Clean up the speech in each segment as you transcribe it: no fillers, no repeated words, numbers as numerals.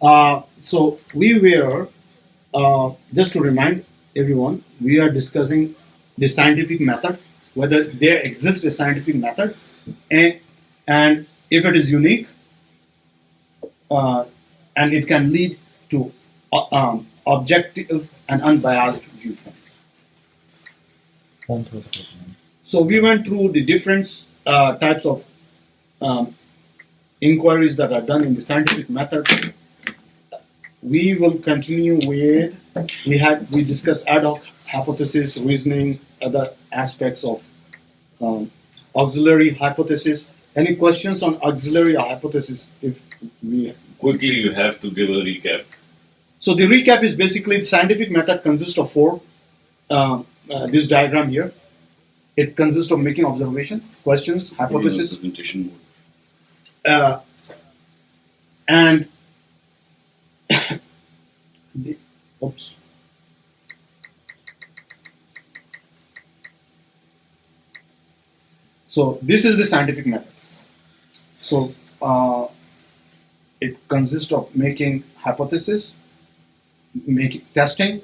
So we were, just to remind everyone, we are discussing the scientific method, whether there exists a scientific method, and, and if it is unique, uh, and it can lead to objective and unbiased viewpoints. So we went through the different types of um, inquiries that are done in the scientific method. We will continue with we discussed ad hoc hypothesis, reasoning, other aspects of auxiliary hypothesis. Any questions on auxiliary hypothesis? If we Quickly, you have to give a recap. So the recap is basically the scientific method consists of four. This diagram here, it consists of making observation, questions, hypothesis, Presentation mode. uh, and oops. So this is the scientific method. So it consists of making hypothesis, making testing,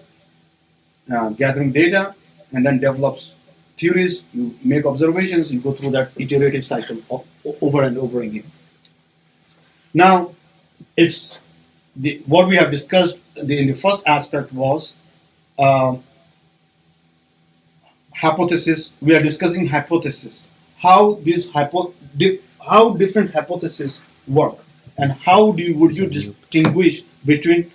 gathering data, and then develops theories. You make observations. You go through that iterative cycle over and over again. Now, it's what we have discussed in the first aspect was hypothesis. We are discussing hypothesis. How how different hypotheses work, and how would you distinguish between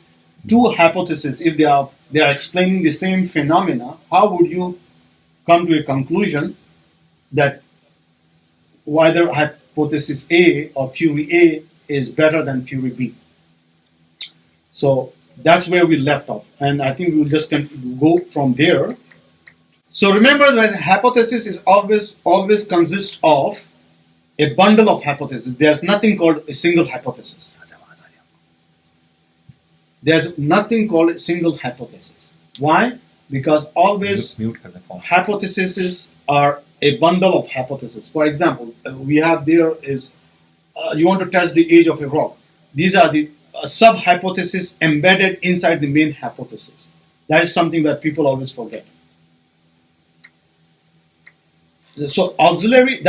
two hypotheses if they are explaining the same phenomena? How would you come to a conclusion that whether hypothesis A or theory A is better than theory B? So that's where we left off, and I think we'll just go from there. So remember that hypothesis is always consists of a bundle of hypotheses. There's nothing called a single hypothesis. There's nothing called a single hypothesis. Why? Because always hypotheses are a bundle of hypotheses. For example, we have there is you want to test the age of a rock. These are the sub hypotheses embedded inside the main hypothesis. That is something that people always forget. So auxiliary,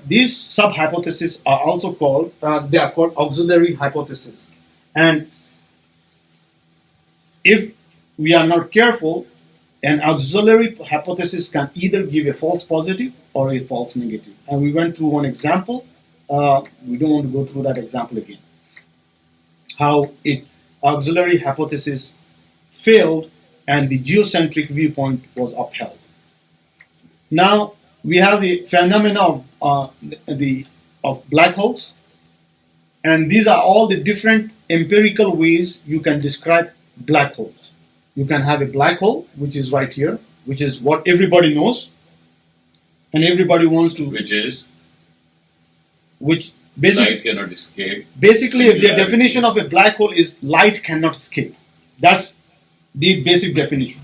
these sub hypotheses are also called they are called auxiliary hypotheses, and if we are not careful, an auxiliary hypothesis can either give a false positive or a false negative. And we went through one example. We don't want to go through that example again. How auxiliary hypothesis failed and the geocentric viewpoint was upheld. Now we have the phenomena of black holes, and these are all the different empirical ways you can describe black holes. You can have a black hole, which is right here, which is what everybody knows, and everybody wants to. Which basically light cannot escape. Basically, if the definition of a black hole is light cannot escape. That's the basic definition.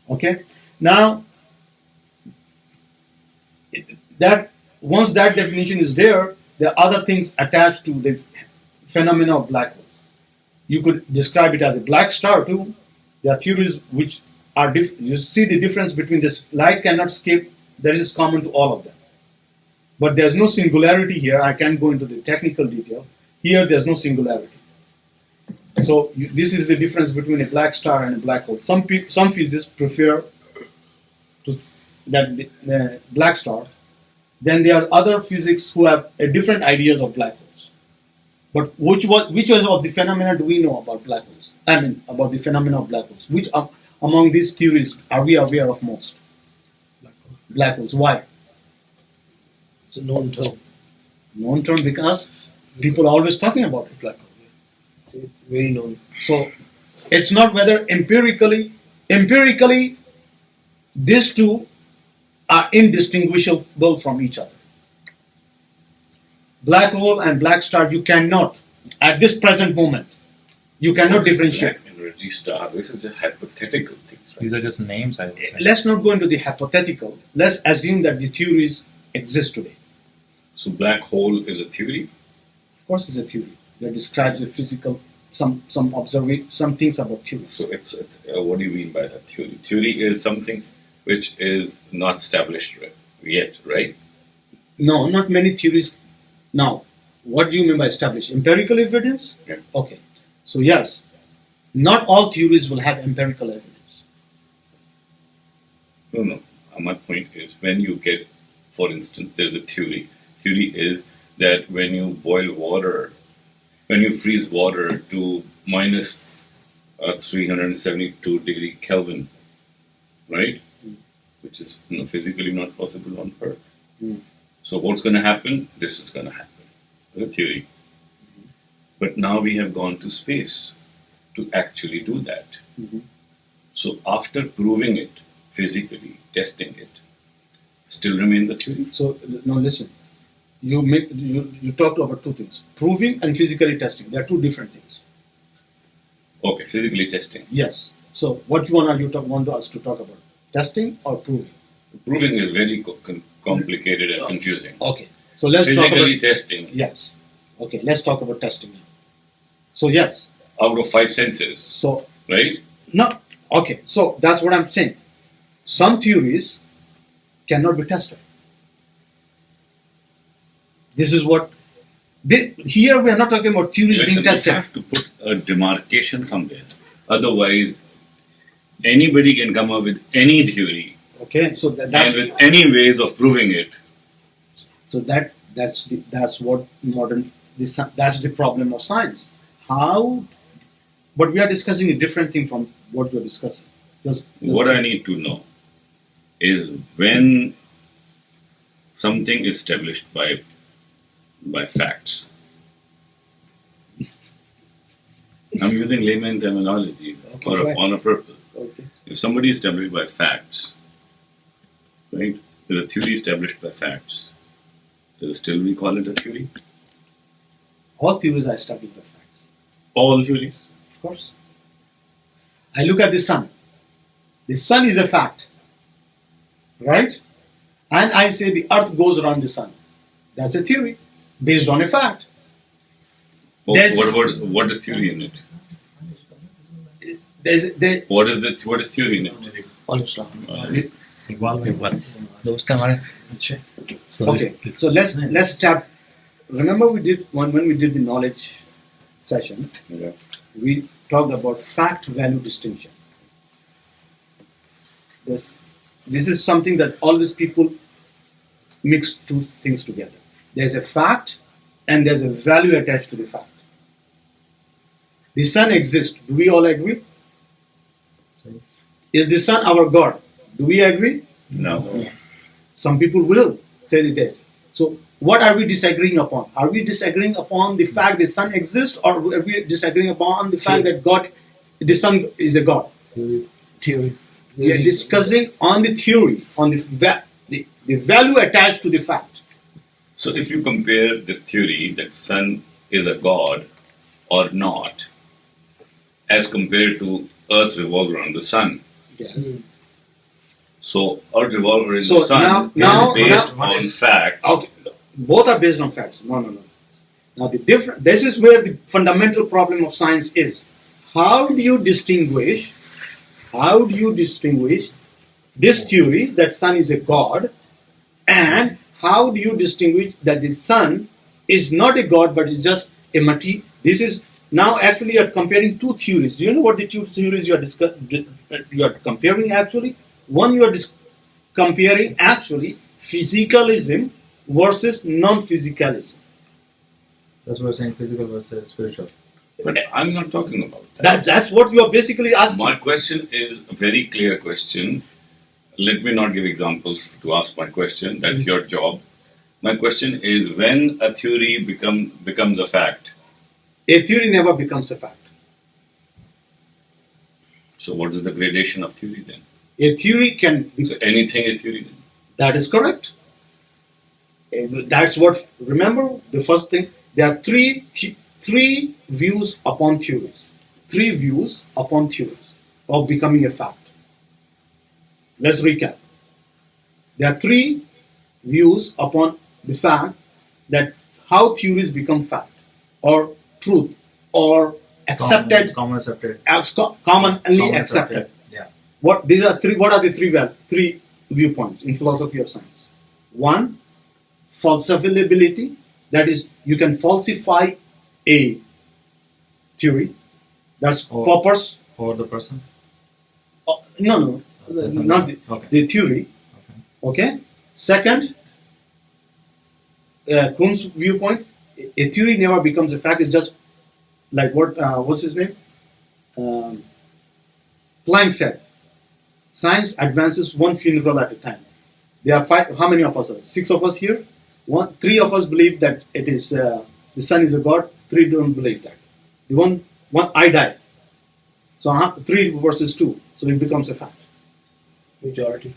Okay. Now, that once that definition is there are other things attached to the phenomena of black holes. You could describe it as a black star too. There are theories which are you see the difference between this light cannot escape. That is common to all of them. But there's no singularity here. I can't go into the technical detail. Here, there's no singularity. So this is the difference between a black star and a black hole. Some physicists prefer that black star. Then there are other physics who have different ideas of black holes. But which of the phenomena do we know about black holes? I mean, about the phenomena of black holes. Which among these theories are we aware of most? Black holes. Why? It's a known term. Known term because people are always talking about it. Black hole. Yeah. It's very known. So it's not whether empirically these two are indistinguishable from each other. Black hole and black star, you cannot, at this present moment, you cannot differentiate. Black energy star, this is just hypothetical things, right? These are just names, I would say. Let's not go into the hypothetical. Let's assume that the theories exist today. So black hole is a theory? Of course, it's a theory that describes a physical some things about theory. So it's what do you mean by that theory? Theory is something which is not established yet, right? No, not many theories. Now, what do you mean by established? Empirical evidence? Yeah. Okay. So yes, not all theories will have empirical evidence. No, no. My point is when you get, for instance, there's a theory. Theory is that when you boil water, when you freeze water to minus 372 degree Kelvin, right? Which is physically not possible on Earth. Mm. So what's going to happen? This is going to happen. The theory. But now we have gone to space to actually do that. Mhm. So after proving it physically, testing it, still remains a theory. So now listen, you talked about two things: proving and physically testing. They are two different things. Okay, physically testing. Yes. So what you want us to talk about? Testing or proving? Proving is very complicated and confusing. Okay. So let's talk Physically about testing yes. Okay. Let's talk about testing now. So yes. out of five senses, So right? no. Okay. So that's what I'm saying. Some theories cannot be tested. This is what. Here we are not talking about theories Listen, being tested. you have to put a demarcation somewhere. Otherwise, anybody can come up with any theory Okay. So and that's with any ways of proving it. so that's what modern that's the problem of science. How? But we are discussing a different thing from what we are discussing. What I need to know is when something is established by facts. I'm using layman terminology Okay, go ahead. on a purpose. Okay. If somebody is established by facts, right? There's a theory established by facts. Does still we call it a theory? All theories are established by facts. All theories. Of course. I look at the sun. The sun is a fact. Right? And I say the earth goes around the sun. That's a theory based on a fact. Oh, There's- what is theory in it? There, What is theory in it? दोस्त हमारे okay, so let's tap. Remember we did when we did the knowledge session, Yeah. we talked about fact value distinction. This is something that always people mix two things together. There's a fact and there's a value attached to the fact. The sun exists. Do we all agree? Is the sun our God? Do we agree? No. Some people will say it is. So what are we disagreeing upon? Are we disagreeing upon the fact the sun exists, or are we disagreeing upon the fact that the sun is a God? Theory. We are discussing on the theory, on the value attached to the fact. So if you compare this theory that sun is a god or not, as compared to Earth revolves around the sun. Yes. So Earth revolves around So the sun now- is based now- on facts. Okay. Both are based on facts. No. Now this is where the fundamental problem of science is. How do you distinguish this theory that sun is a god, and how do you distinguish that the sun is not a god but is just a material? This is now actually you are comparing two theories. Do you know what the two theories you are comparing actually? One, you are comparing actually physicalism versus non-physicalism. That's what we're saying, physical versus spiritual. But I'm not talking about that. That's what you are basically asking. My question is a very clear question. Let me not give examples to ask my question. That's your job. My question is when a theory becomes a fact. A theory never becomes a fact. So what is the gradation of theory then? A theory can be. So anything is theory then? That is correct. That's what. Remember the first thing. There are three views upon theories. Three views upon theories of becoming a fact. Let's recap. There are three views upon the fact that how theories become fact, or truth, or accepted, Common accepted. commonly accepted. Yeah. What are the three viewpoints in philosophy of science? One, falsifiability, that is, you can falsify a theory. That's Or- Popper's. For the person. No, That's not okay. the theory. Okay. Second, Kuhn's viewpoint: a theory never becomes a fact. It's just like what's his name? Planck said, science advances one funeral at a time. There are five. How many of us are? 6 of us here. Three of us believe that it is the sun is a god. 3 don't believe that. The one I die. So 3 versus 2. So it becomes a fact. Majority.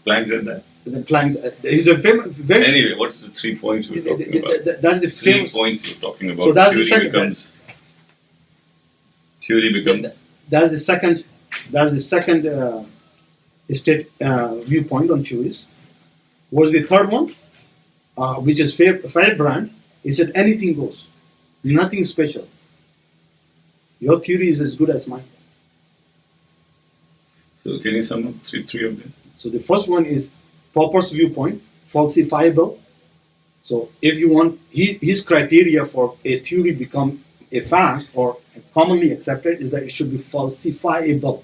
Planck said that. The Planck is a famous. Very, Anyway, what's the 3 points we're talking about? that's the 3 famous. points you're talking about. So that's the theory second- becomes. Theory becomes. That's the second. That's the second state viewpoint on theories. What is the third one? Which is Fairbrand. He said anything goes, nothing special. Your theory is as good as mine. So can you sum up three of them? So the first one is Popper's viewpoint, falsifiable. So if you want his criteria for a theory become a fact or commonly accepted is that it should be falsifiable.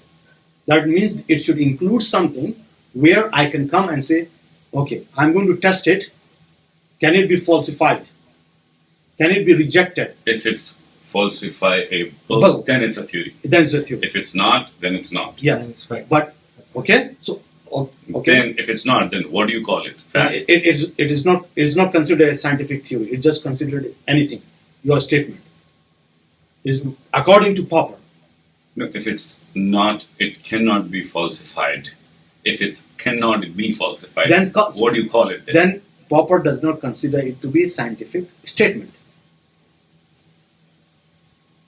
That means it should include something where I can come and say, okay, I'm going to test it. Can it be falsified? Can it be rejected? If it's falsifiable, Well, then it's a theory. Then it's a theory. If it's not, then it's not. Yes. That's fact. But okay, so okay. Then if it's not, then what do you call it? Fact? It is not considered a scientific theory. It's just considered anything. Your statement is according to Popper. No, if it's not, it cannot be falsified. If it cannot be falsified, Then what do you call it then? Then Popper does not consider it to be a scientific statement.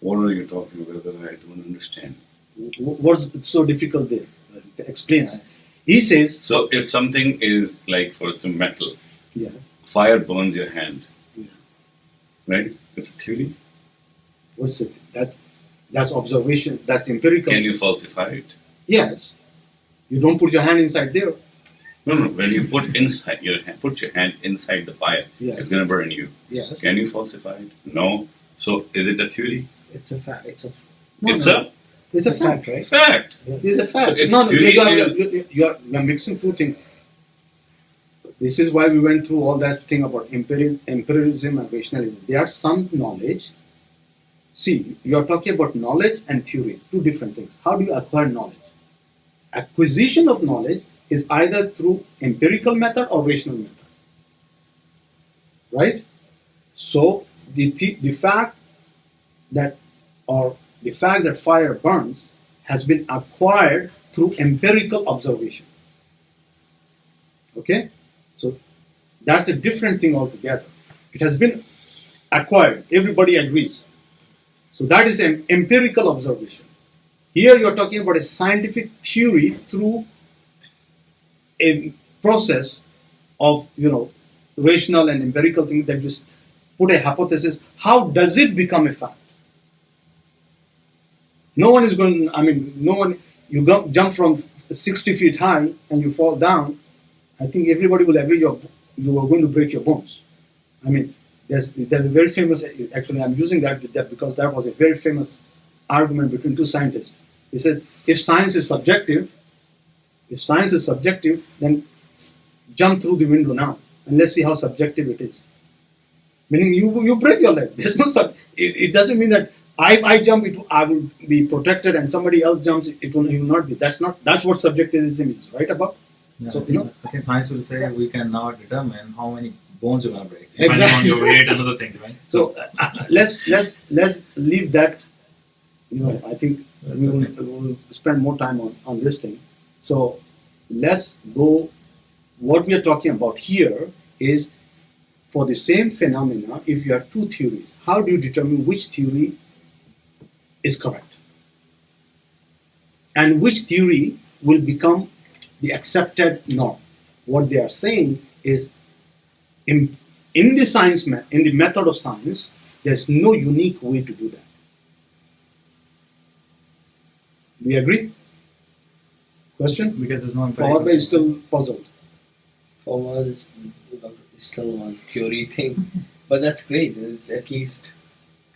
What are you talking about that I don't understand? What's so difficult there? Explain. He says, So if something is like for some metal, yes, fire burns your hand, Yeah. right? It's a theory. what's it? That's observation. That's empirical. Can you falsify it? Yes. You don't put your hand inside there. No. When you put your hand inside the fire, Yes. it's gonna burn you. Yes. Can you falsify it? No. So is it a theory? It's a fact. It's a It's It's a fact. right? a fact. It's a fact. So if No, theory you're mixing two things. This is why we went through all that thing about empiricism and rationalism. There are some knowledge. See, you are talking about knowledge and theory, two different things. How do you acquire knowledge? Acquisition of knowledge is either through empirical method or rational method. Right? So the fact that fire burns has been acquired through empirical observation. Okay? So that's a different thing altogether. It has been acquired. Everybody agrees. So that is an empirical observation. Here you are talking about a scientific theory through a process of, rational and empirical things that just put a hypothesis. How does it become a fact? No one is going, you jump from 60 feet high and you fall down. I think everybody will agree you are going to break your bones. There's a very famous, actually I'm using that because that was a very famous argument between two scientists. He says, if science is subjective, then jump through the window now and let's see how subjective it is. Meaning you break your leg. There's no it doesn't mean that I jump, I will be protected, and somebody else jumps, it will not be. That's what subjectivism is, right? About. Yeah, So, I think science will say we can now determine how many bones you're gonna break, Exactly. depending on your weight and other things, right? So let's leave that. I think we will spend more time on this thing. So let's go. What we are talking about here is for the same phenomena. If you have two theories, how do you determine which theory is correct and which theory will become the accepted norm? What they are saying is, in the in the method of science, there's no unique way to do that. We agree? Question? Because there's no Fawad Bhai is still puzzled. For us, it's still one theory thing, but that's great. It's at least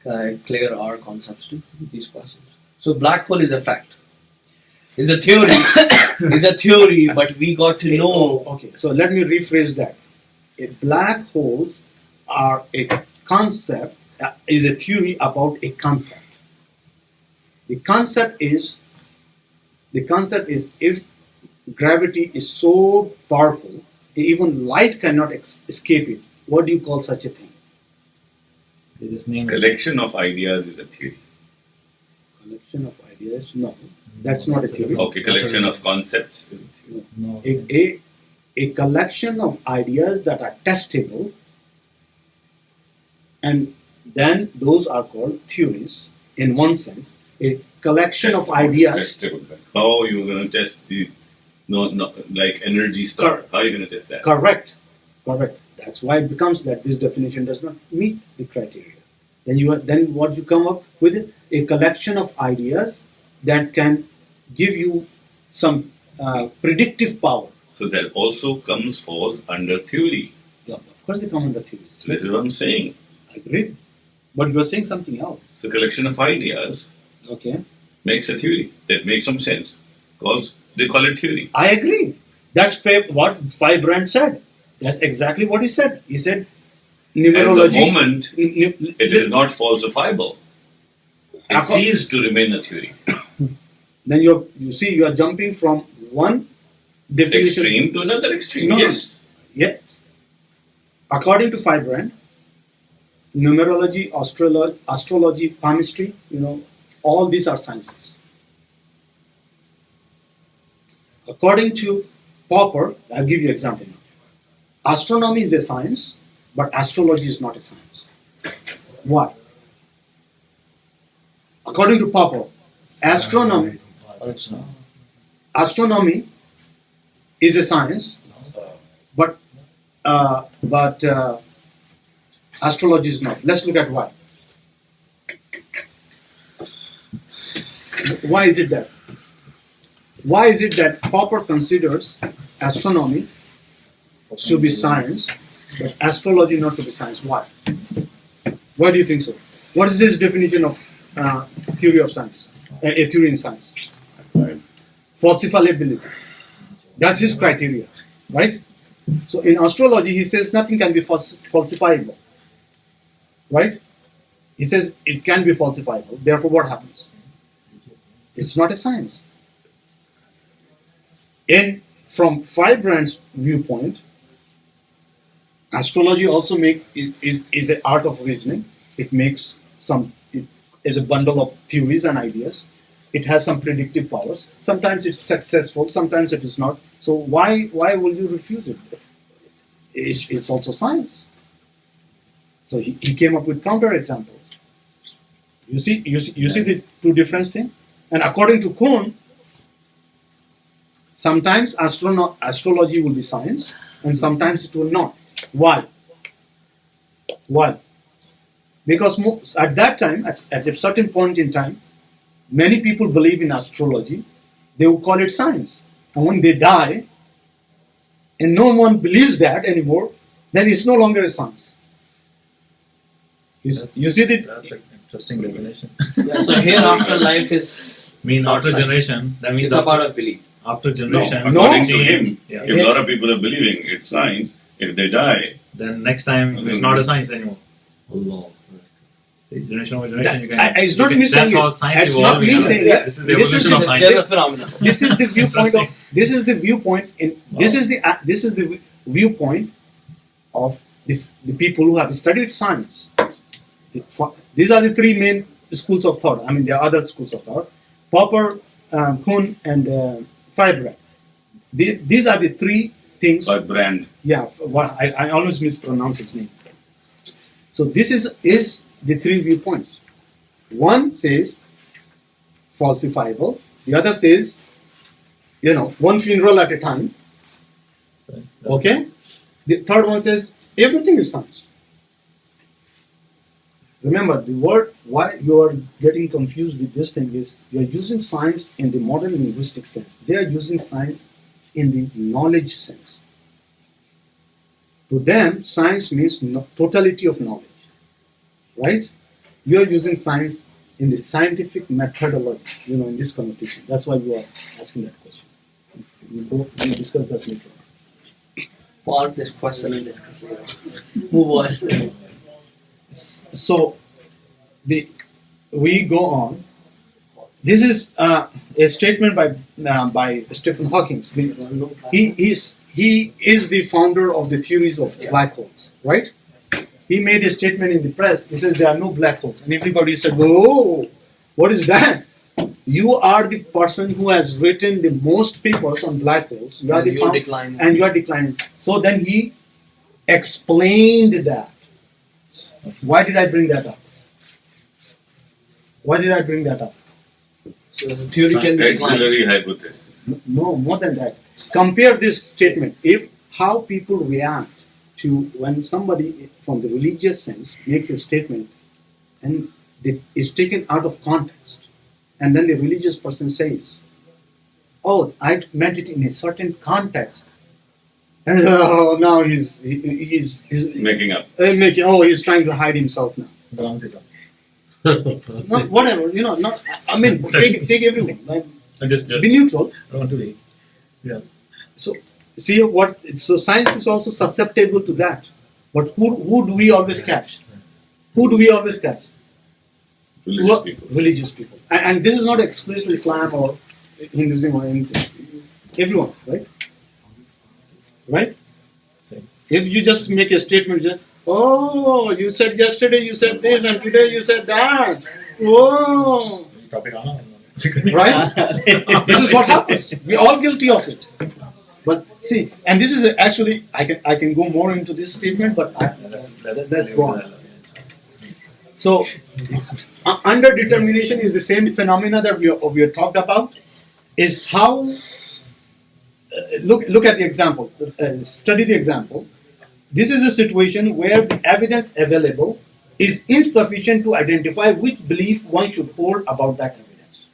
clear our concepts to these questions. So black hole is a fact. It's a theory. It's a theory, but we got to know. Okay, so let me rephrase that. A black holes are a concept, is a theory about a concept. The concept is if gravity is so powerful, even light cannot escape it. What do you call such a thing? They just name it. Collection of ideas is a theory. Collection of ideas? No, that's not a theory. Okay, collection of concepts is a theory. No. A collection of ideas that are testable, and then those are called theories in one sense. A collection of ideas. Testable. How are you going to test these? No, like energy star. How are you going to test that? Correct. That's why it becomes that this definition does not meet the criteria. Then what you come up with a collection of ideas that can give you some predictive power. So that also falls under theory. Yeah, of course, they come under theories. So this is what I'm saying. I agree, but you are saying something else. So collection of ideas Okay, makes a theory that makes some sense. They call it theory. I agree. That's what Fibrand said. That's exactly what he said. He said numerology. At the moment, it is not falsifiable. It ceases to remain a theory. Then you are jumping from one definition Extreme to another extreme. No, Yes. Yeah. According to Fibrand, numerology, astrology, palmistry, all these are sciences. According to Popper, I'll give you an example now. Astronomy is a science, but astrology is not a science. Why? According to Popper, astronomy is a science, but astrology is not. Let's look at why. Why is it that? Why is it that Popper considers astronomy to be science, but astrology not to be science? Why? Why do you think so? What is his definition of theory of science? A theory in science? Falsifiability. That's his criteria, right? So in astrology, he says nothing can be falsifiable, right? He says it can be falsifiable. Therefore, what happens? It's not a science. And from Fibrand's viewpoint, astrology also is an art of reasoning. It is a bundle of theories and ideas. It has some predictive powers. Sometimes it's successful, sometimes it is not. So why will you refuse it? It's also science. So he came up with counter examples. You see the two different things. And according to Kuhn, sometimes astrology will be science, and sometimes it will not. Why? Why? Because at that time, at a certain point in time, many people believe in astrology. They will call it science. And when they die, and no one believes that anymore, then it's no longer a science. You see that? That's an interesting definition. Yeah, so hereafter life is After outside. generation, that means It's a part of belief. after generation. According to him, Yeah. if a lot of people are believing it's science, if they die, Then next time it's not a science anymore. Allah. See, generation over generation, you can. It's not me saying That's how it. science It's not evolving. me Huh? saying it. This is the This is evolution of the- science. There's a phenomenon. This is the viewpoint of. Interesting. This is the viewpoint in. This is the viewpoint of the people who have studied science. These are the three main schools of thought. I mean, there are other schools of thought: Popper, Kuhn, and Fibrand. These are the three things. by brand, Yeah, I always mispronounce his name. So this is the three viewpoints. One says falsifiable. The other says, one funeral at a time. So, that's- Okay. The third one says everything is science. Remember, the word why you are getting confused with this thing is you are using science in the modern linguistic sense. They are using science in the knowledge sense. To them, science means totality of knowledge, right? You are using science in the scientific methodology, in this connotation. That's why you are asking that question. We'll discuss that later. Park this question and discuss later. Move on. So, we go on. This is a statement by Stephen Hawking. He is the founder of the theories of black holes, right? He made a statement in the press. He says there are no black holes, and everybody said, "Whoa, what is that? You are the person who has written the most papers on black holes. You are And the you're declining. and you are declining." So then he explained that. Why did I bring that up? Why did I bring that up? So the theory can be declined. Auxiliary hypothesis. No, more than that. Compare this statement. If how people react to when somebody from the religious sense makes a statement and it is taken out of context, and then the religious person says, "Oh, I meant it in a certain context," and now he's Making up. making. Oh, he's trying to hide himself now. No, whatever. Not. I mean, take everyone. Like, Just be neutral. I want to be. Yeah. So see what. So science is also susceptible to that. But who do we always catch? Who do we always catch? Religious people. Religious people. And this is not exclusively Islam or Hinduism or anything. It's everyone, right? Right? Same. If you just make a statement, oh, you said yesterday you said this and today you said that. Oh, Topic on. right? This is what happens. We're all guilty of it. But see, and this is actually I can go more into this statement, but let's go on. So, underdetermination is the same phenomena that we have talked about. Is how look at the example. Study the example. This is a situation where the evidence available is insufficient to identify which belief one should hold about that evidence.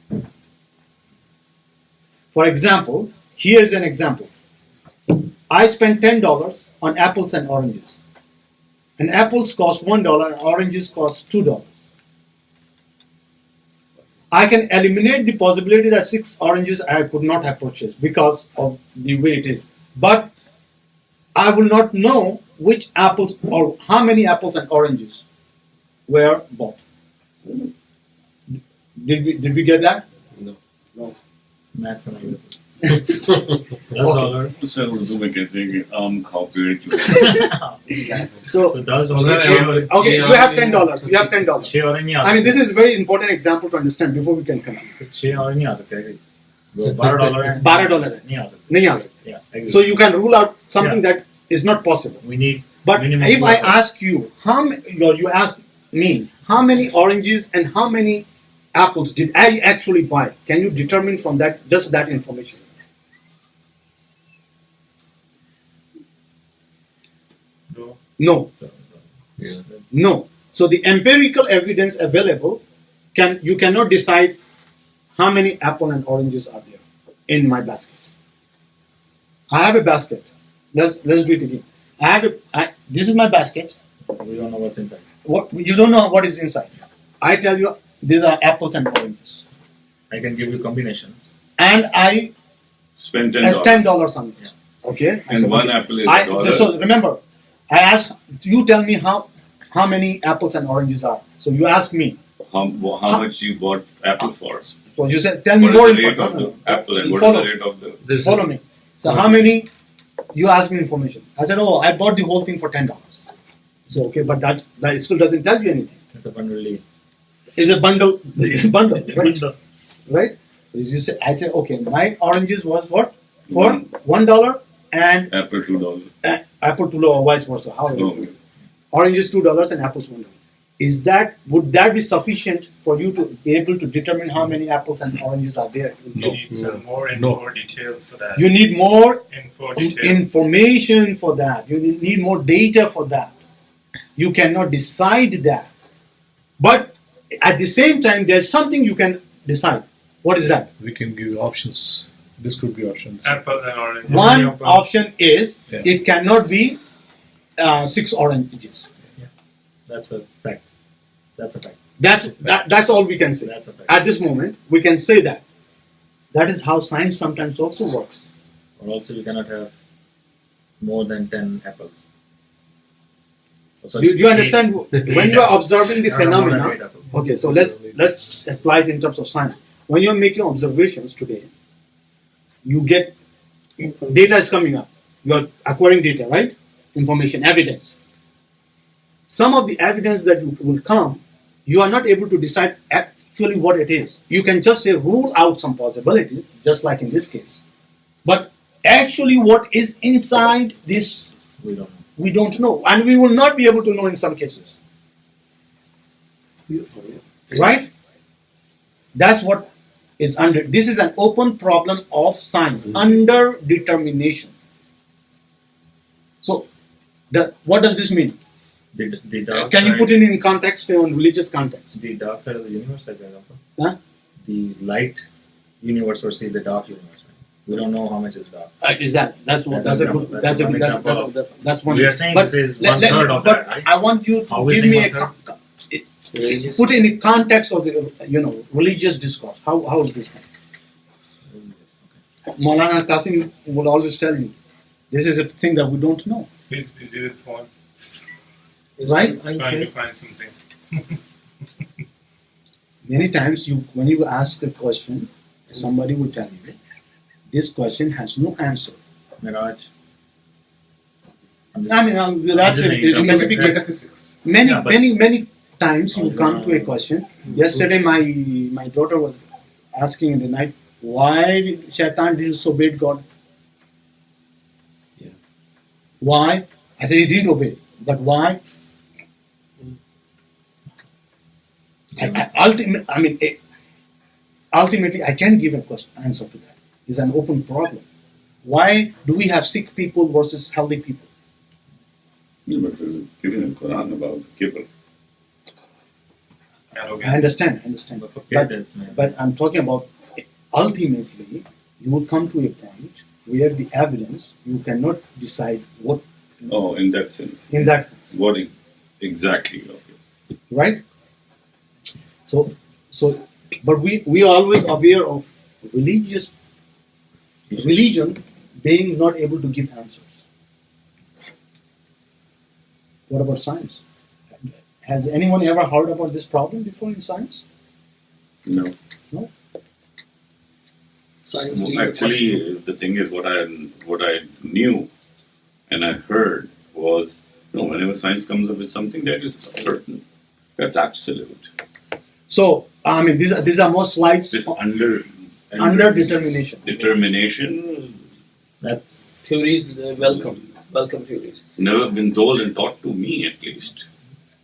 For example, here is an example. I spent $10 on apples and oranges. And apples cost $1 and oranges cost $2. I can eliminate the possibility that 6 oranges I could not have purchased because of the way it is. But I will not know which apples or how many apples and oranges were bought. Did we get that? No. Math for you. That's all. Sir Urdu में कहते हैं कि आम खाओ पेड़ की So So that's all. okay, you have $10. You have $10. 6 और नहीं आ I mean, this is a very important example to understand before we can come up. सकते 6 और नहीं आ सकते वो $12 है $12 है नहीं आ सकते नहीं आ सकते. Yeah, I agree. So you can rule out something that is not possible. we need But minimum if I $12. ask you, you ask me, how many oranges and how many apples did I actually buy? Can you determine from that just that information? No. No, So, Yeah. no. So the empirical evidence available you cannot decide how many apple and oranges are there in my basket. I have a basket. Let's do it again. This is my basket. we don't know what's inside. What you don't know what is inside. I tell you these are apples and oranges, I can give you combinations. and I spend has $10 $10 on it. Okay, I and said, one okay. apple is $1. So remember, I asked you tell me how many apples and oranges are. So you ask me. How much you bought apple for? So you said tell me What more is the rate of information. the apple and what is Follow. the rate of the Follow me. So how many? You asked me information. I said, oh, I bought the whole thing for $10. So okay, but that still doesn't tell you anything. It's a bundle deal. It's a bundle, right? Bundle. Right? So you say, I said, okay, my oranges was what for $1 and apple $2? apple $2 or vice versa. How? No. Oranges $2 and apples $1. Would that be sufficient for you to be able to determine how many apples and oranges are there? You need some more info details for that. You need more Info details. information for that. You need more data for that. You cannot decide that. But at the same time, there's something you can decide. What is that? We can give options. This could be options. Apple and orange. One option is Yeah. it cannot be 6 oranges. That's a fact. That's a fact. That's all we can say. That's a fact. At this moment, we can say that. That is how science sometimes also works. Or also you cannot have more than 10 apples. So Do you understand? When you are observing the phenomena, apples. okay, so let's apply it in terms of science. When you're making observations today, you get data is coming up. You're acquiring data, right? Information, evidence. Some of the evidence that will come, you are not able to decide actually what it is. You can just say rule out some possibilities, just like in this case. But actually what is inside this, We don't know. we don't know. And we will not be able to know in some cases. Right? That's what is under. This is an open problem of science, under determination. So, what does this mean? The dark Can you side, put it in context, in religious context? the dark side of the universe, as example? Huh? The light universe versus the dark universe. Right? We don't know how much is dark. Is that's one. That's That's a example. good. That's That's a one good. example That's one. We are saying But this is let- one let- third of but that, right? I want you to How we give saying me a one Religious. put in the context of the religious discourse. How is this thing? Maulana Qasim will always tell you, this is a thing that we don't know. He's busy with phone, Right? trying to find something. Many times when you ask a question, somebody will tell you, this question has no answer. Mirage. I mean, that's just a saying, specific Metaphysics. Many, Yeah, but- many times you come to a question. Yesterday, my daughter was asking in the night, why did Shaitan disobey God? Yeah. Why? I said he didn't obey, but why? Ultimately, I can't give a answer to that. It's an open problem. Why do we have sick people versus healthy people? Yeah, but given in Quran about kibr. I understand. But for But, kids, man. but I'm talking about ultimately, you will come to a point where the evidence, you cannot decide what Oh, in that sense. in that sense, What exactly? Okay. right? So, but we are always aware of religion being not able to give answers. What about science? Has anyone ever heard about this problem before in science? No. No? Science Well, leads the question. actually, the thing is, what I knew and I heard was, whenever science comes up with something that is certain, that's absolute. So, I mean, these are more slides It's under determination. Determination, That's Theories, welcome theories. never been told and taught to me at least.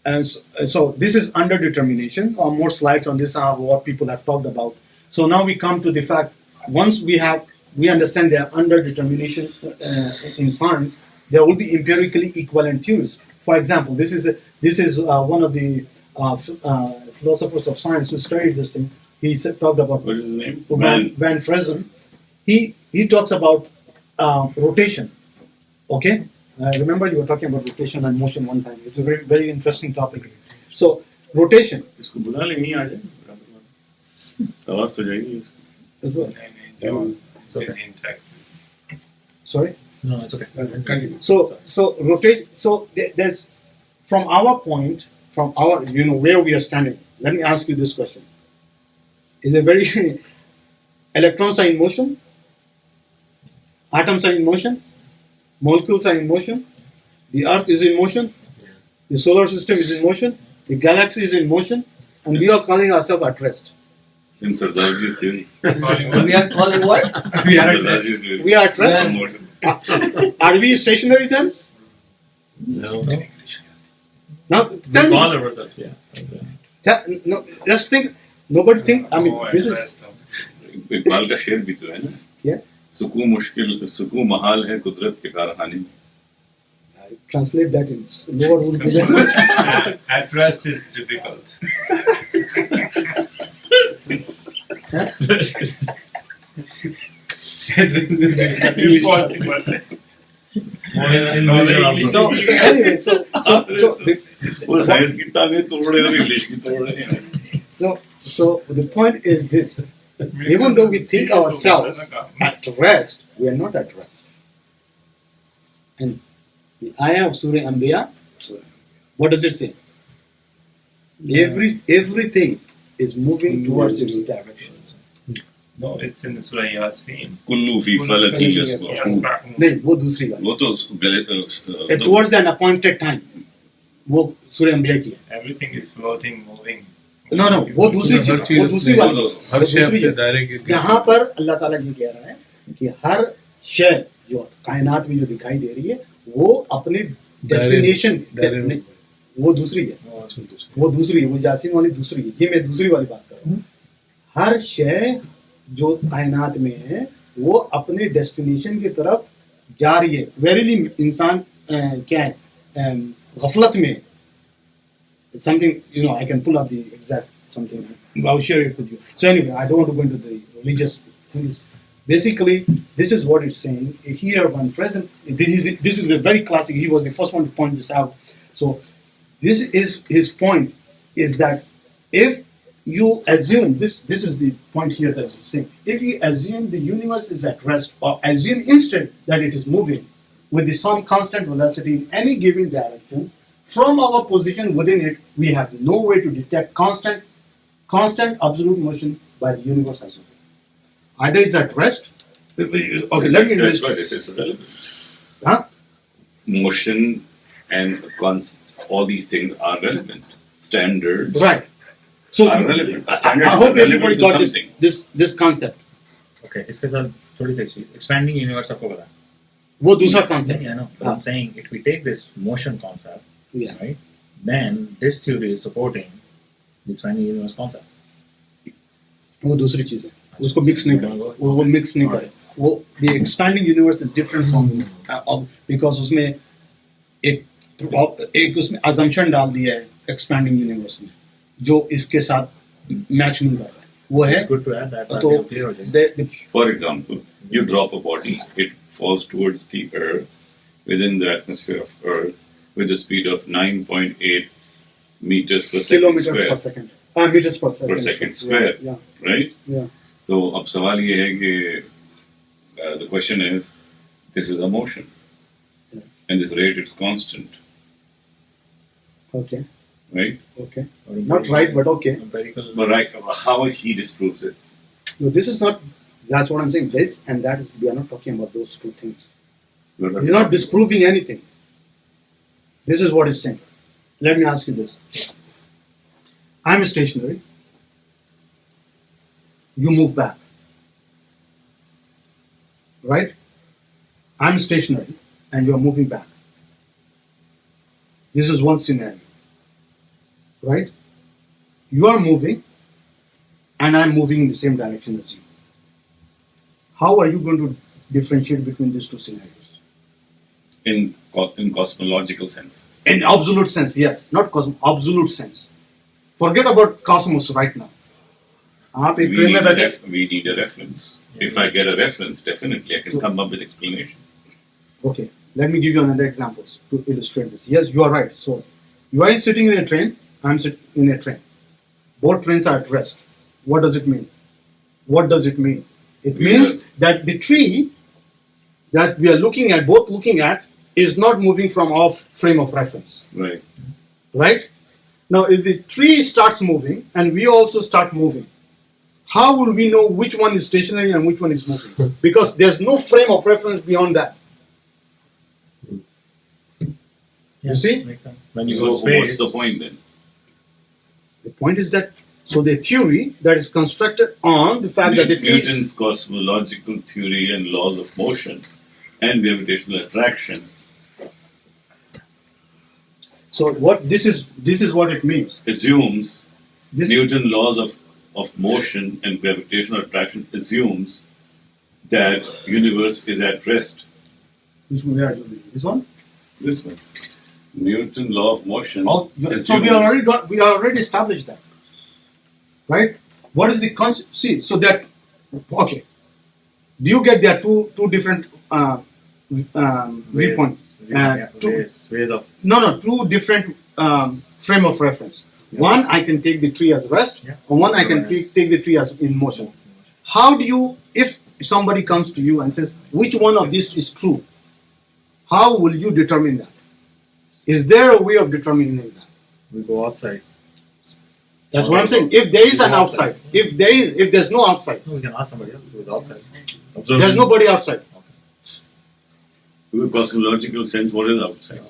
And so this is under determination. More slides on this are what people have talked about. So now we come to the fact, once we understand they are under determination in science, there will be empirically equivalent theories. For example, this is one of the philosophers of science who studied this thing. He talked about What is his name? Van Fresen. He talks about rotation. Okay, remember you were talking about rotation and motion one time. It's a very very interesting topic. So rotation. इसको बुला ले नहीं आ जाए आवाज तो जाएगी इसको So, He's okay. busy in Texas. sorry. no, it's okay. Continue. So rotate. So there's from our point, from our where we are standing. Let me ask you this question: is a very electrons are in motion, atoms are in motion, molecules are in motion, the Earth is in motion, the solar system is in motion, the galaxy is in motion, and we are calling ourselves at rest. in Sardarji's theory. We are calling what? We are at Sardarji's rest. theory. We are at rest. Some motion. Are we stationary then? No. Now We tell me. call ourselves, yeah. Okay. No, just think. Nobody think. I mean, Oh, this is. rest of- Iqbal का शेर भी तो है ना क्या? सुकून मुश्किल सुकून महाल है कुदरत के कारखाने में I translate that in lower Urdu. At rest is difficult. Impossible. In religion also. So anyway, वो साइंस की टांगे तोड़ रहे हैं इंग्लिश की तोड़ रहे हैं so the point is this: even though we think ourselves at rest, we are not at rest. And the ayah of Surah Anbiya, what does it say? Everything is moving towards its directions. No, it's in Surah Yasin. Kullu फी फलकिन यस्बहून नहीं, वो दूसरी बात. वो तो गलत Towards an appointed time. वो सूर्य अंबिया की है. Everything is floating, moving. No, वो दूसरी चीज, वो दूसरी वाली. हर शय दूसरी अपने है. दायरे के यहाँ पर अल्लाह ताला ये कह रहा है कि हर शय जो कायनात में जो दिखाई दे रही है वो अपने डेस्टिनेशन दायरे वो दूसरी है. वो दूसरी है, वो यासीन वाली दूसरी है. ये मैं दूसरी वाली बात कर रहा हूँ. हर शय जो कायनात में है वो अपने डेस्टिनेशन की तरफ जा रही है. वेरीली इंसान क्या है गफलत में something I can pull up the exact something. I'll share it with you. So anyway, I don't want to go into the religious things. Basically, this is what it's saying here. When present, this is a very classic. He was the first one to point this out. So this is his point: is that if you assume this is the point here that he's saying. If you assume the universe is at rest, or assume instead that it is moving with some constant velocity in any given direction, from our position within it, we have no way to detect constant absolute motion by the universe as a whole. Either it's at rest. Okay, let me That's why illustrate. this is relevant. Huh? Motion and all these things are relevant. Standards Right. So are you- relevant. I Standards hope are relevant everybody to got something. this concept. Okay, इसके साथ थोड़ी सी चीज expanding universe आपको पता है? वो दूसरा concept. I know. But हाँ. I'm saying if we take this motion concept, Yeah. right, then this theory is supporting the expanding universe concept. वो दूसरी चीज है. उसको मिक्स नहीं करे. वो मिक्स नहीं करे. वो the expanding universe is different from because उसमें एक उसमें assumption डाल दिया है expanding universe में जो इसके साथ मैच नहीं कर रहा है. वो है It's good to add that. तो clear हो जाए. For example, you drop a body, it falls towards the Earth, within the atmosphere of Earth, with a speed of 9.8 meters per second kilometers square, per second. Meters per second. per second square, Yeah. right? Yeah. So, अब सवाल ये है कि the question is, this is a motion, Yeah. and this rate is constant, Okay. right? Okay. Or Not right, but okay. empirical. But right, how he disproves it? No, this is not. That's what I'm saying. This and that is. We are not talking about those two things. He's not disproving anything. This is what he's saying. Let me ask you this. I'm stationary. You move back. Right? I'm stationary and you're moving back. This is one scenario. Right? You are moving and I'm moving in the same direction as you. How are you going to differentiate between these two scenarios? In cosmological sense. In absolute sense, yes. Not absolute sense. Forget about cosmos right now. आप एक train में बैठे. We need a reference. If I get a reference, definitely I can come up with explanation. Okay, let me give you another examples to illustrate this. Yes, you are right. So, you are sitting in a train, I'm sitting in a train. Both trains are at rest. What does it mean? What does it mean? It means that the tree that we are both looking at, is not moving from our frame of reference. Right. Right? Now, if the tree starts moving and we also start moving, how will we know which one is stationary and which one is moving? Because there's no frame of reference beyond that. Yeah, see? Makes sense. When you So go space, what's the point then? The point is that, so the theory that is constructed on the fact that the tree... Newton's cosmological theory and laws of motion and gravitational attraction. So what this is what it means. Assumes This Newton laws of motion and gravitational attraction assumes that universe is at rest. This one, where are you reading? This one? This one. Newton's law of motion. Oh, so assumes- we already established that, right? What is the concept? See, so that okay. Do you get there are two different viewpoints? Ways of Two different frame of reference. One, I can take the tree as rest, Yeah. and one, I can Yes. take the tree as in motion. How do you, if somebody comes to you and says, which one of these is true? How will you determine that? Is there a way of determining that? we go outside. That's what I'm saying. If there is an outside, if there's no outside, No, we can ask somebody else who is outside. there's nobody outside. In the cosmological sense, what is outside?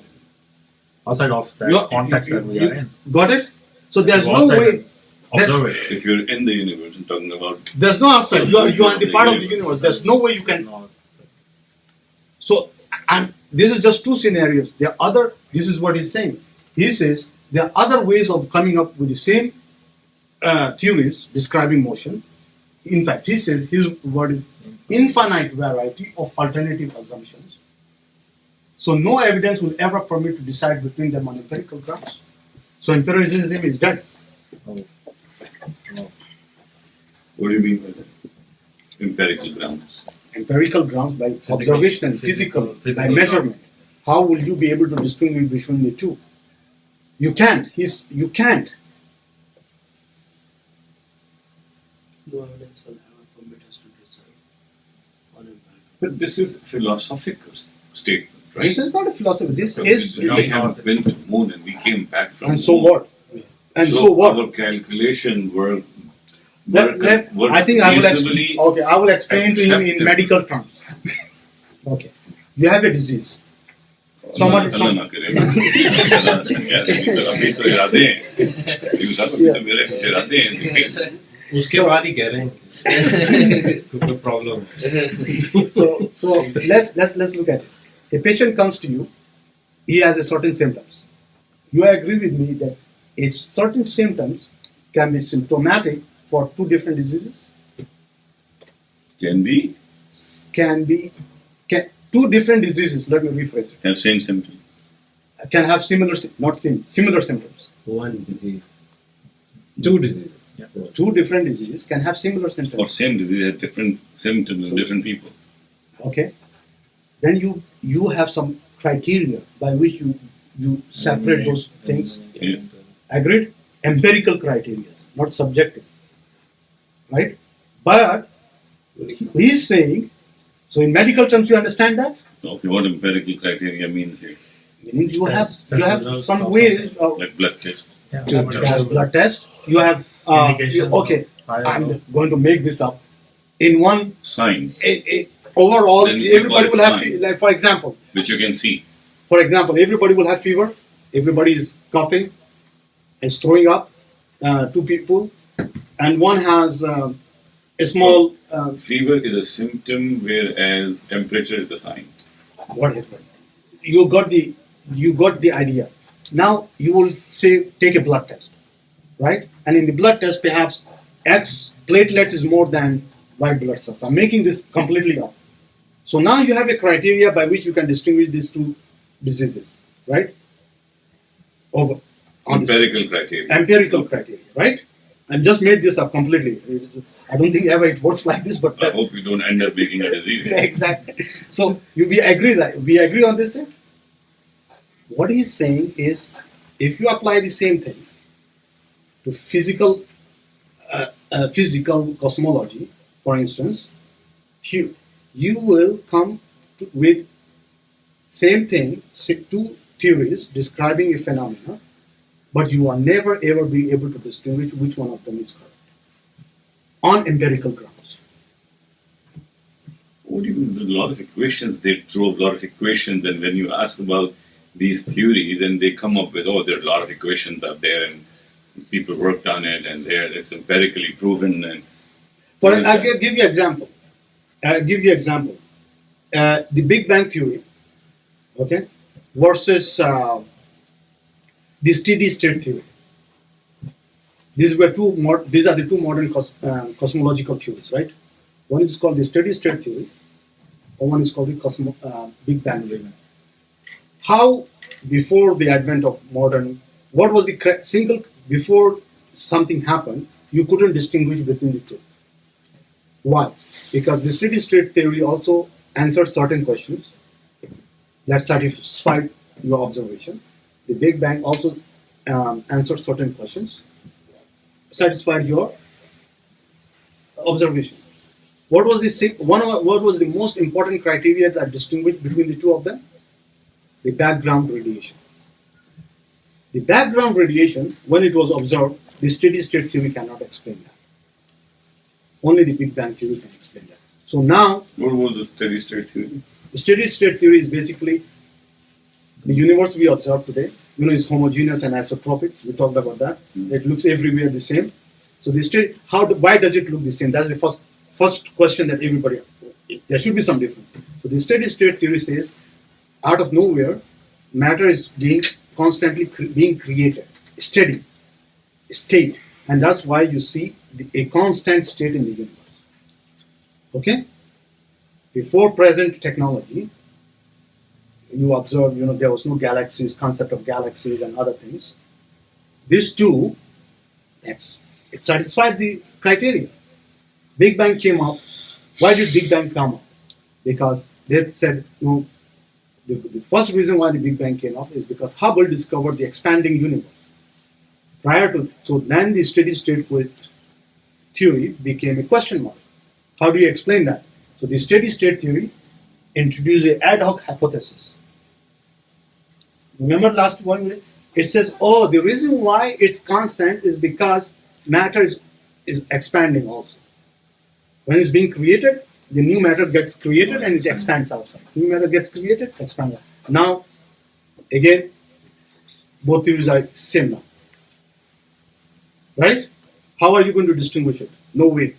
Outside of that You- context that we are in. Got it? So there's Go no outside way. and Observe it. If you're in the universe, I'm talking about There's no outside. You are in the part of the universe. There's no way you can. No, So, and this is just two scenarios. There are other. This is what he's saying. He says there are other ways of coming up with the same theories describing motion. In fact, he says his word is infinite variety of alternative assumptions. So no evidence will ever permit to decide between them on empirical grounds. So empiricism is dead. no. what do you mean by that? Empirical grounds. Empirical grounds by Physical. observation and physical, by Physical. measurement. How will you be able to distinguish between the two? You can't. You can't. No evidence will ever permit us to decide on empirical. But this is philosophical statement, right? This is not a philosophy. This So is. we have been to moon and we came back from And so moon. what? And so what? Our calculation were I think I will reasonably explain. Okay, I will explain to him in acceptable. medical terms. Okay, you have a disease. Somebody, अल्लाह ना करे ना। अभी तो इरादे हैं। ये सब अभी तो मेरे कुछ इरादे हैं देखिए। उसके बाद ही कह रहे हैं कोई प्रॉब्लम है। so let's look at it. A patient comes to you. He has a certain symptoms. You agree with me that a certain symptoms can be symptomatic for two different diseases. Can be Two different diseases. Let me rephrase it. have same symptom. Can have similar symptoms. One disease. Two diseases. Yeah. Two different diseases can have similar Or symptoms. same disease have different symptoms in different people. Okay. Then you have some criteria by which you separate those things. Yes. Agreed? Empirical criteria, not subjective. Right? But he's saying, so in medical terms, you understand that? Okay, what empirical criteria means here? Meaning you have results some of way of Like blood test. Yeah. blood test. You have Indications okay. of I'm going to make this up. In one Signs, overall, Then we call everybody it will have signs. like for example, which you can see. everybody will have fever. Everybody is coughing, is throwing up. Two people, and one has a small Fever is a symptom, whereas temperature is the sign. whatever. You got the idea. Now you will say take a blood test, right? And in the blood test, perhaps X platelets is more than white blood cells. I'm making this completely up. So now you have a criteria by which you can distinguish these two diseases, right? Over on this Empirical criteria. empirical criteria, right? And just made this up completely. I don't think ever it works like this, but I hope you don't end up making a disease. exactly. So we agree on this thing. What he's saying is, if you apply the same thing to physical cosmology, for instance, you will come with same thing, two theories describing a phenomena, but you will never ever be able to distinguish which one of them is correct on empirical grounds. What do you mean? There's a lot of equations. They drove a lot of equations, and when you ask about these theories, and they come up with, there are a lot of equations out there, and people worked on it, and it's empirically proven. And I'll give you example. The Big Bang theory, okay, versus the steady state theory. These are the two modern cosmological theories, right? One is called the steady state theory, or one is called the Big Bang theory. how before the advent of modern, what was the single, before something happened, you couldn't distinguish between the two. Why? Because the steady state theory also answered certain questions that satisfied your observation. The Big Bang also answered certain questions, satisfied your observation. What was what was the most important criteria that distinguished between the two of them? The background radiation. The background radiation, when it was observed, the steady state theory cannot explain that. Only the Big Bang theory can explain that. So now, What was the steady state theory? the steady state theory is basically the universe we observe today. Is homogeneous and isotropic. We talked about that. It looks everywhere the same. So why does it look the same? That's the first question that everybody. There should be some difference. So the steady state theory says, out of nowhere, matter is being constantly being created, steady state, and that's why you see a constant state in the universe. Okay. Before present technology, you observe, there was no galaxies, concept of galaxies and other things. These two, it satisfied the criteria. Big Bang came up. Why did Big Bang come up? Because they said, no, the first reason why the Big Bang came up is because Hubble discovered the expanding universe. So then the steady state theory became a question mark. How do you explain that? So the steady state theory introduced an ad hoc hypothesis. Remember last one? It says, the reason why it's constant is because matter is expanding also. When it's being created, the new matter gets created and it expands outside. New matter gets created, expands. Now, again, both theories are same now. Right? How are you going to distinguish it? No way.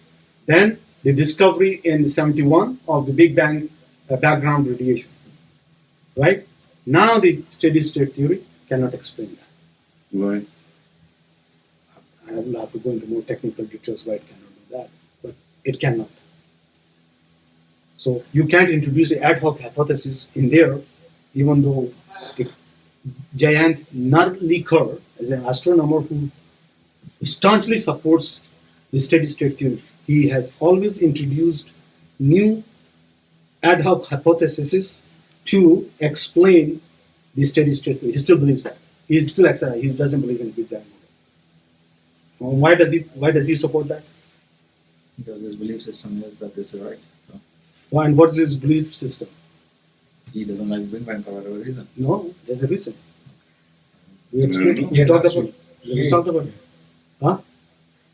Then the discovery in 71 of the Big Bang background radiation. Right? Now the steady state theory cannot explain that. Why? I will have to go into more technical details why it cannot do that, but it cannot. So you can't introduce an ad hoc hypothesis in there, even though Jayant Narlikar is an astronomer who staunchly supports the steady state theory. He has always introduced new ad hoc hypotheses to explain the steady state theory. He still believes that. He's still excited. He doesn't believe in Big Bang model. Why does he support that? Because his belief system is that this is right. So Why, and what's his belief system? he doesn't like Big Bang for whatever reason. No, there's a reason. We No, explained. no. We Yeah, talked that's about. what- We talked about it. Huh?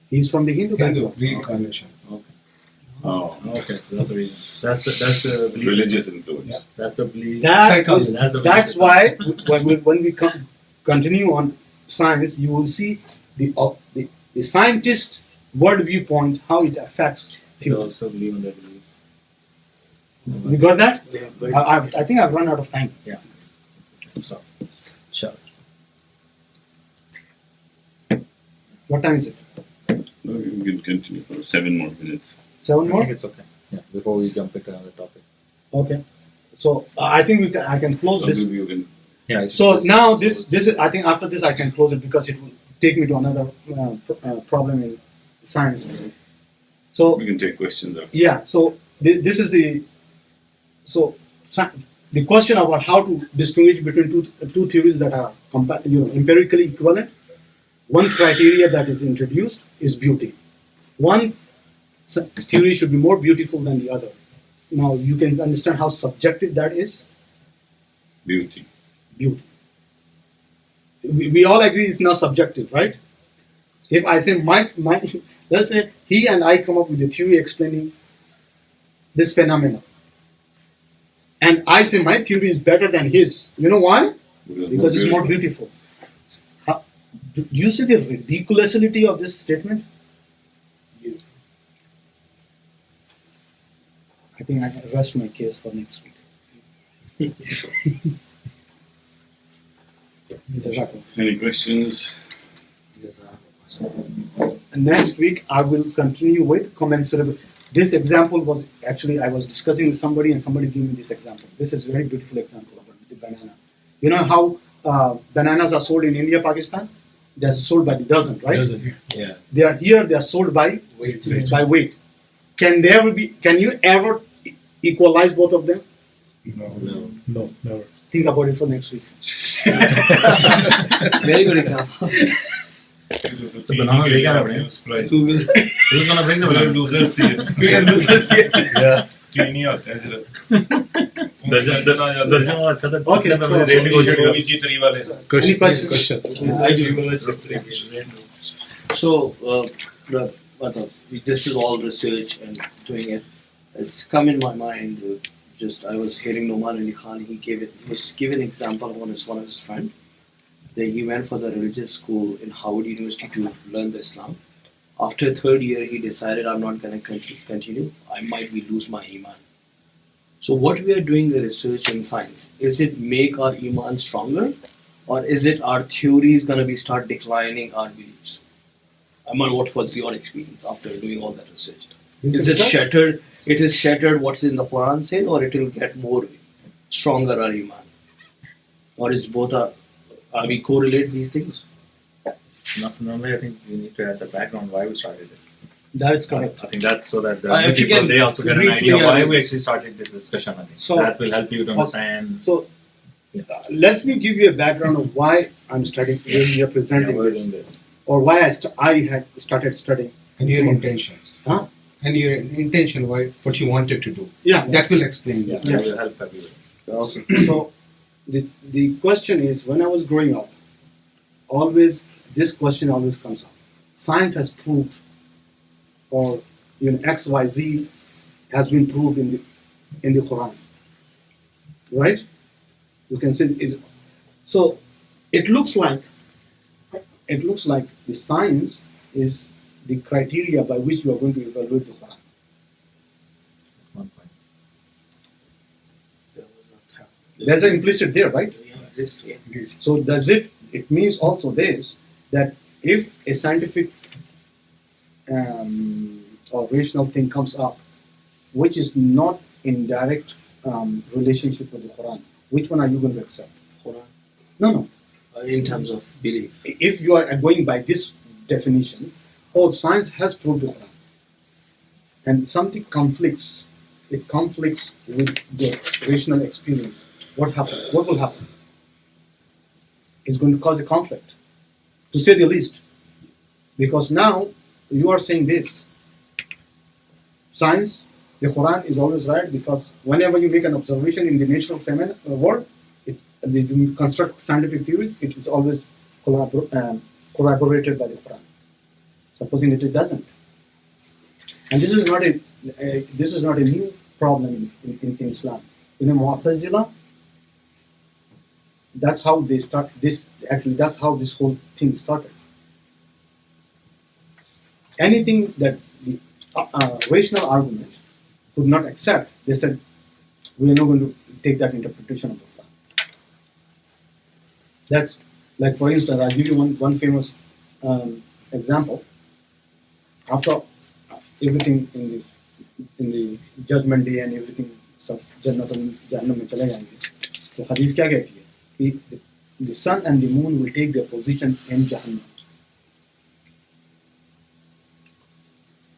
He's from the Hindu Hindu background. reincarnation. Okay. Oh, Okay, so that's the reason. That's the belief religious system. influence. Yeah. That's the belief. Psychology. That's That's why when we continue on science, you will see the scientist world viewpoint, how it affects They theory. also believe in their beliefs. You got that? Yeah, I think I've run out of time. Yeah. Stop. Sure. What time is it? No, you can continue for 7 more minutes. 7 I more? think it's okay. Yeah. Before we jump into another topic. Okay. So I think I can close So this. maybe you can. So Yeah. now this is, I think after this I can close it because it will take me to another problem in science. So We can take questions after. yeah, so this is the question about how to distinguish between two theories that are empirically equivalent. One criteria that is introduced is beauty. One theory should be more beautiful than the other. Now you can understand how subjective that is. Beauty. Beauty. We all agree it's not subjective, right? If I say let's say he and I come up with a theory explaining this phenomenon, and I say my theory is better than his. You know why? Because it's more beautiful. Do you see the ridiculousity of this statement? I think I can rest my case for next week. Any questions? Next week I will continue with commensurable. This example was actually I was discussing with somebody and somebody gave me this example. This is a very beautiful example about the banana. You know how bananas are sold in India, Pakistan? They're sold by the dozen, right? Doesn't. Yeah. They are here. They are sold by Wait. by weight. Can you ever equalize both of them? No, never. Think about it for next week. Very good example. So banana ले क्या रहा है? Google. Who's gonna bring the banana? Losers थे. We are losers here. Yeah. तीन ही आते हैं सिर्फ. दर्जन और अच्छा था. Okay, so- रेट negotiate वो करो. भी जीतने वाले. Any questions? I do. So, this is all research and doing it. It's come in my mind. I was hearing Noman Ali Khan. He was given an example of one of his friend. That he went for the religious school in Howard University to learn the Islam. After third year, he decided, I'm not going to continue. I might lose my iman. So what we are doing the research in science, is it make our iman stronger, or is it our theories going to be start declining our beliefs? Aman, what was your experience after doing all that research? Is it shattered? It is shattered what's in the Quran says, or it will get more stronger our iman? Or is both are we correlate these things? Normally, I think we need to add the background why we started this. That is correct. I think that's so that the If new you people can they also get an briefly, idea why we actually started this discussion. I think So- that will help you to understand. So, let me give you a background of why I'm studying, when we are Yeah, presenting we're this, doing this. or why I had started studying. And your intentions. Huh? And your intention, why, what you wanted to do. Yeah. That will explain Yeah, this. that will help everyone. So, the question is, when I was growing up, this question always comes up. Science has proved, or X, Y, Z has been proved in the Quran, right? You can say it. So it looks like the science is the criteria by which you are going to evaluate the Quran. One point. There's an implicit there, right? Yeah. So does it means also this, that if a scientific or rational thing comes up, which is not in direct relationship with the Quran, which one are you going to accept? Quran. No. In terms of belief. If you are going by this definition, science has proved the Quran, and something conflicts with the rational experience, what happens? What will happen? It's going to cause a conflict, to say the least. Because now you are saying this. Science, the Quran is always right, because whenever you make an observation in the natural world, you construct scientific theories, it is always corroborated by the Quran. Supposing that it doesn't. And this is not a new problem in Islam. Mu'tazila, that's how they start this. Actually, that's how this whole thing started. Anything that the rational argument could not accept, they said, we are not going to take that interpretation of the Quran. That's like, for instance, I'll give you one famous example. After everything in the judgment day and everything, सब जन्नत और जहन्नम में चले जाएंगे, तो हदीस क्या कहती है कि the sun and the moon will take their position in Jahannam.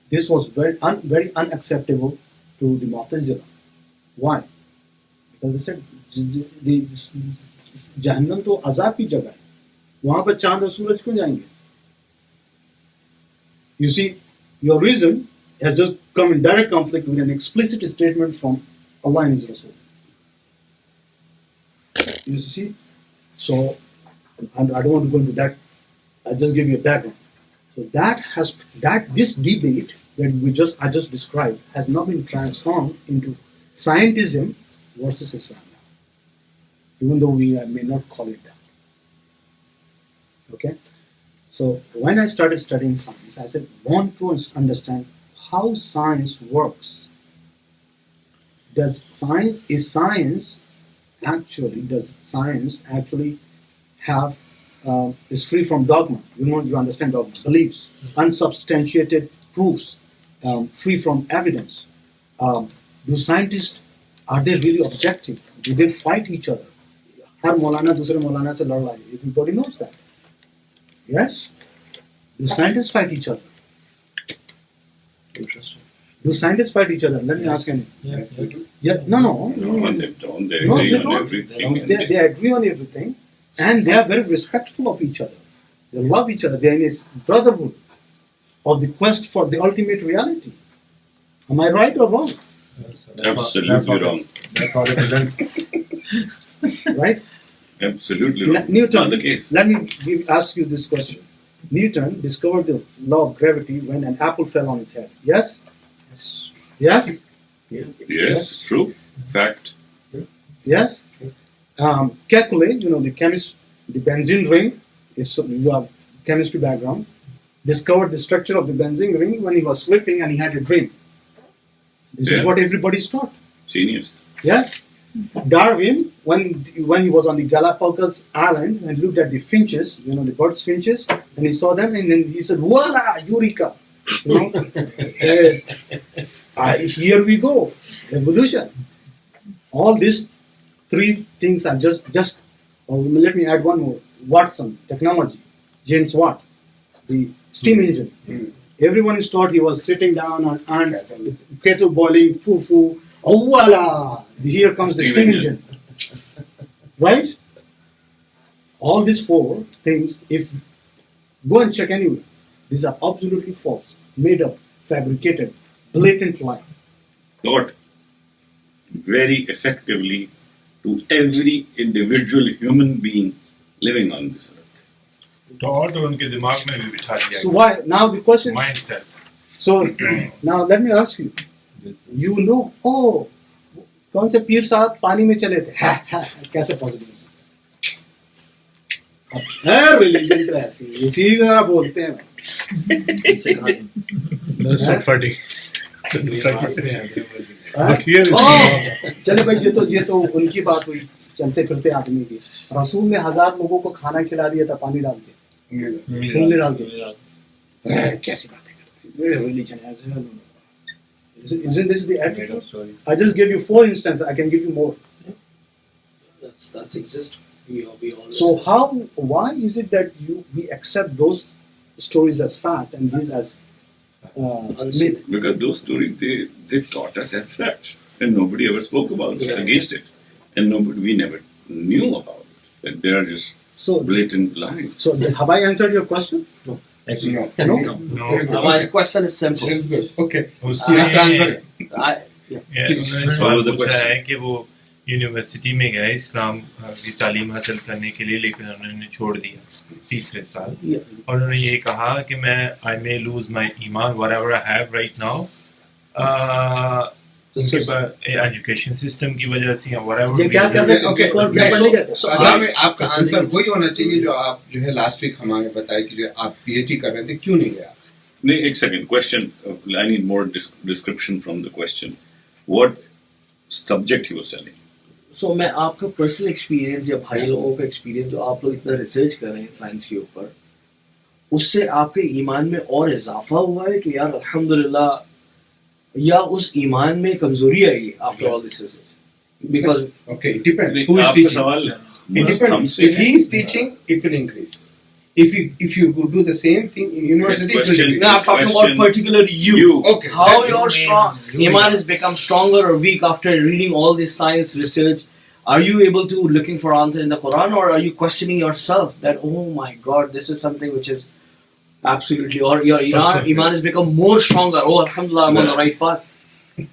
This was very unacceptable to the Mu'tazila. Why? Because they said Jahannam तो अजाब की जगह है, वहाँ पर चांद और सूरज क्यों जाएंगे? You see, your reason has just come in direct conflict with an explicit statement from Allah and His Rasul. You see? So, and I don't want to go into that. I'll just give you a background. So this debate that I just described has now been transformed into scientism versus Islam now, even though we may not call it that. Okay? So when I started studying science, I said, want to understand how science works. Does science actually have is free from dogma? You understand dogma, beliefs, unsubstantiated proofs, free from evidence. Do scientists, are they really objective? Do they fight each other? हर मौलाना दूसरे मौलाना से लड़ रहा है. Everybody knows that. Yes? Do scientists fight each other? Interesting. Do scientists fight each other? Let me ask you. Yes, they do. Yeah, no. No, they don't. They No, agree they on don't. everything. and They agree on everything, and they are very respectful of each other. They love each other. They are in this brotherhood of the quest for the ultimate reality. Am I right or wrong? Absolutely wrong. That's how they present. Right? Absolutely wrong. Newton, It's not the case. let me ask you this question. Newton discovered the law of gravity when an apple fell on his head. Yes? Yes? Yes, true. Fact. Yes? Kekulé, the chemist, the benzene ring, if you have chemistry background, discovered the structure of the benzene ring when he was sleeping and he had a dream. This is Yeah. what everybody's taught. Genius. Yes? Darwin, when he was on the Galapagos Island and looked at the finches, the birds' finches, and he saw them, and then he said, "Voila, eureka!" Here we go, evolution. All these three things are just. Let me add one more. Watson, technology. James Watt, the steam engine. Everyone is taught he was sitting down on ants, kettle boiling, foo. Oh, voila! Here comes the steam engine. Right? All these four things, if go and check anywhere, these are absolutely false, made up, fabricated, blatant lie. Taught very effectively to every individual human being living on this earth. तो और तो उनके दिमाग में भी बिठा दिया So why? Now the question. mindset. So now let me ask you. You know, कौन से पीर साहब पानी में चले थे? कैसे पॉसिबल हो सकता है? रिलीजन तो ऐसी इसी तरह बोलते हैं. That's not funny. चले भाई ये तो उनकी बात हुई. चलते फिरते आदमी की. रसूल ने 1000 लोगों को खाना खिला दिया था पानी डाल के. फूल डाल के. कैसी बातें करते हैं? रिलीजन है. Isn't this the attitude? I just gave you 4 instances. I can give you more. That's exist. We always So why is it that we accept those stories as fact and these as Unseen. myth? Because those stories they taught us as facts, and nobody ever spoke about it, Yeah. against it, and we never knew about it. That they are just So blatant lies. so have I answered your question? Actually, No. No. My question is simple. Seems good. Okay. उसमें You have to answer it. उन्होंने What सवाल was the पूछा question? है कि वो university में गए इस्लाम की तालीम हासिल करने के लिए, लेकिन उन्होंने छोड़ दिया 3रे साल. Yeah. और उन्होंने ये कहा कि मैं आई मे लूज माई ईमान whatever I have right now, उनके पास एजुकेशन सिस्टम की वजह से या whatever ये क्या reason- कर रहे हैं? Okay, Scroll okay. paper नहीं कहते. So अगर में आपका आंसर वही होना चाहिए जो आप जो है लास्ट वीक हमें बताया कि जो आप पीएचडी कर रहे थे, क्यों नहीं गया? No, एक second question. I need more description from the question. What subject he was telling? So मैं आपका पर्सनल एक्सपीरियंस या भाई लोगों का एक्सपीरियंस जो आप लोग इतना रिसर्च कर रहे हैं साइंस के ऊपर, उससे आपके ईमान में और इजाफा हुआ है कि यार अल्हम्दुलिल्लाह, या उस ईमान में कमजोरी आई after all this research? Because Okay, it depends. Who is आपका teaching? सवाल It depends. हमसे If he is teaching, it will increase. If you do the same thing in university, it will question- decrease. now I'm talking about question- particularly you. You. Okay. How that is- your strong iman has become stronger or weak after reading all this science research? Are you able to looking for answer in the Quran, or are you questioning yourself that, oh my God, this is something which is absolutely, or your iman has become more stronger? Oh, alhamdulillah, I'm on the right path.